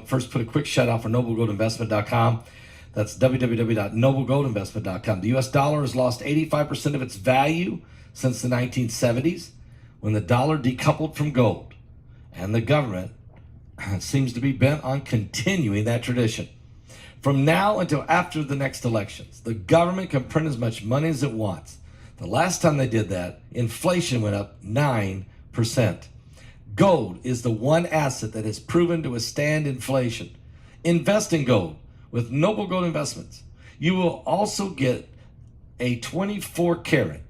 First, put a quick shout out for noblegoldinvestment.com. That's www.noblegoldinvestment.com. The U.S. dollar has lost 85% of its value since the 1970s when the dollar decoupled from gold. And the government seems to be bent on continuing that tradition. From now until after the next elections, the government can print as much money as it wants. The last time they did that, inflation went up 9%. Gold is the one asset that has proven to withstand inflation. Invest in gold with Noble Gold Investments. You will also get a 24 karat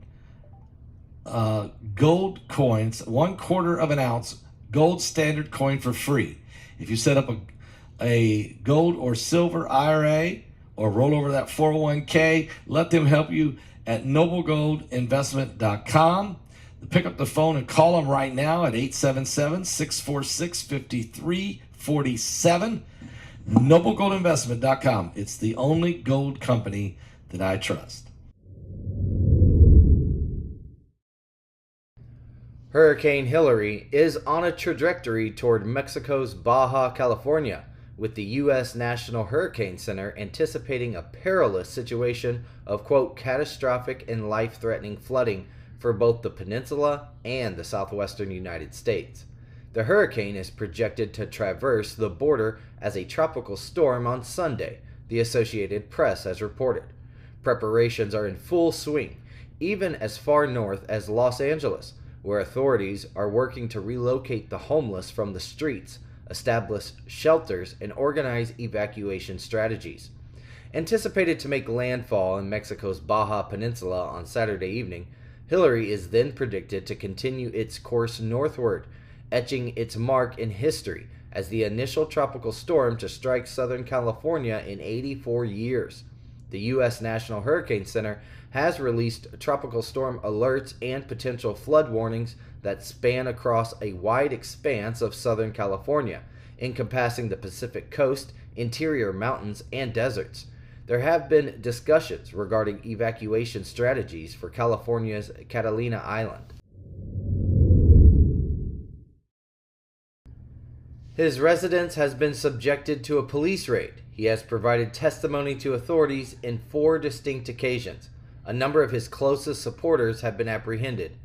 gold coins, 1/4 of an ounce gold standard coin for free. If you set up a gold or silver IRA or roll over that 401k, let them help you at noblegoldinvestment.com. Pick up the phone and call them right now at 877-646-5347. noblegoldinvestment.com. It's the only gold company that I trust. Hurricane Hilary is on a trajectory toward Mexico's Baja California, with the U.S. National Hurricane Center anticipating a perilous situation of, quote, catastrophic and life-threatening flooding for both the peninsula and the southwestern United States. The hurricane is projected to traverse the border as a tropical storm on Sunday, the Associated Press has reported. Preparations are in full swing, even as far north as Los Angeles, where authorities are working to relocate the homeless from the streets, establish shelters, and organize evacuation strategies. Anticipated to make landfall in Mexico's Baja Peninsula on Saturday evening, Hilary is then predicted to continue its course northward, etching its mark in history as the initial tropical storm to strike Southern California in 84 years. The U.S. National Hurricane Center has released tropical storm alerts and potential flood warnings that span across a wide expanse of Southern California, encompassing the Pacific coast, interior mountains, and deserts. There have been discussions regarding evacuation strategies for California's Catalina Island. His residence has been subjected to a police raid. He has provided testimony to authorities in 4 distinct occasions. A number of his closest supporters have been apprehended.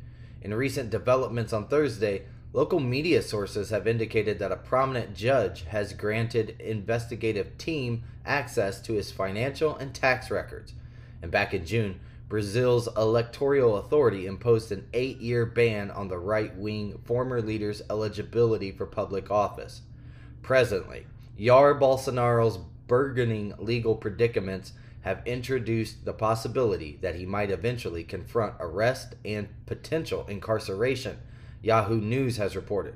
In recent developments on Thursday, local media sources have indicated that a prominent judge has granted investigative team access to his financial and tax records. And back in June, Brazil's electoral authority imposed an 8-year ban on the right-wing former leader's eligibility for public office. Presently, Jair Bolsonaro's burgeoning legal predicaments have introduced the possibility that he might eventually confront arrest and potential incarceration, Yahoo News has reported.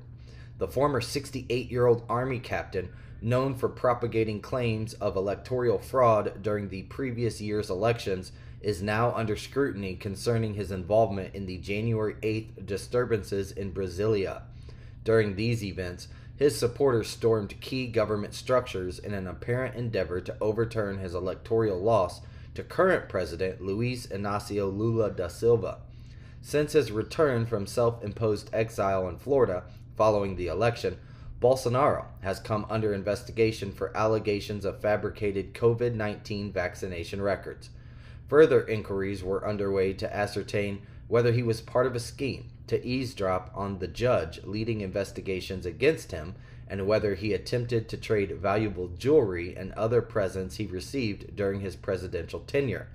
The former 68-year-old Army captain, known for propagating claims of electoral fraud during the previous year's elections, is now under scrutiny concerning his involvement in the January 8th disturbances in Brasilia. During these events, his supporters stormed key government structures in an apparent endeavor to overturn his electoral loss to current President Luiz Inácio Lula da Silva. Since his return from self-imposed exile in Florida following the election, Bolsonaro has come under investigation for allegations of fabricated COVID-19 vaccination records. Further inquiries were underway to ascertain whether he was part of a scheme to eavesdrop on the judge leading investigations against him and whether he attempted to trade valuable jewelry and other presents he received during his presidential tenure.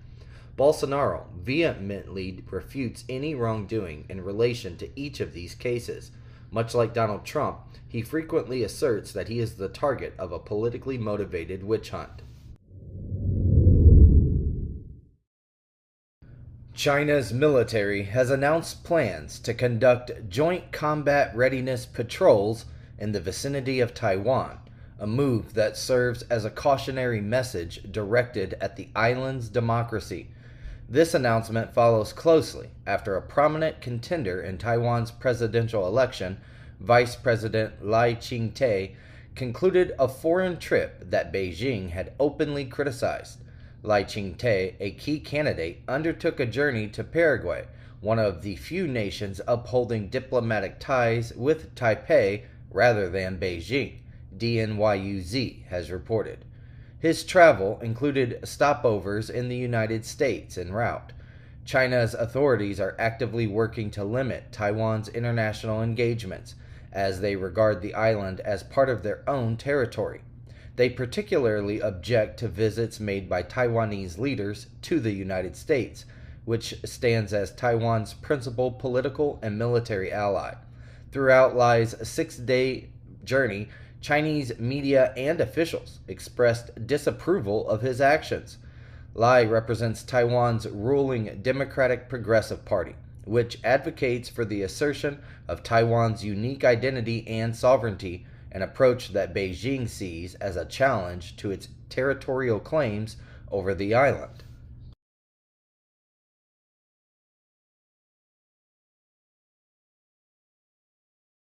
Bolsonaro vehemently refutes any wrongdoing in relation to each of these cases. Much like Donald Trump, he frequently asserts that he is the target of a politically motivated witch hunt. China's military has announced plans to conduct joint combat readiness patrols in the vicinity of Taiwan, a move that serves as a cautionary message directed at the island's democracy. This announcement follows closely after a prominent contender in Taiwan's presidential election, Vice President Lai Ching-te, concluded a foreign trip that Beijing had openly criticized. Lai Ching-te, a key candidate, undertook a journey to Paraguay, one of the few nations upholding diplomatic ties with Taipei rather than Beijing, DNYUZ has reported. His travel included stopovers in the United States en route. China's authorities are actively working to limit Taiwan's international engagements, as they regard the island as part of their own territory. They particularly object to visits made by Taiwanese leaders to the United States, which stands as Taiwan's principal political and military ally. Throughout Lai's 6-day journey, Chinese media and officials expressed disapproval of his actions. Lai represents Taiwan's ruling Democratic Progressive Party, which advocates for the assertion of Taiwan's unique identity and sovereignty, an approach that Beijing sees as a challenge to its territorial claims over the island.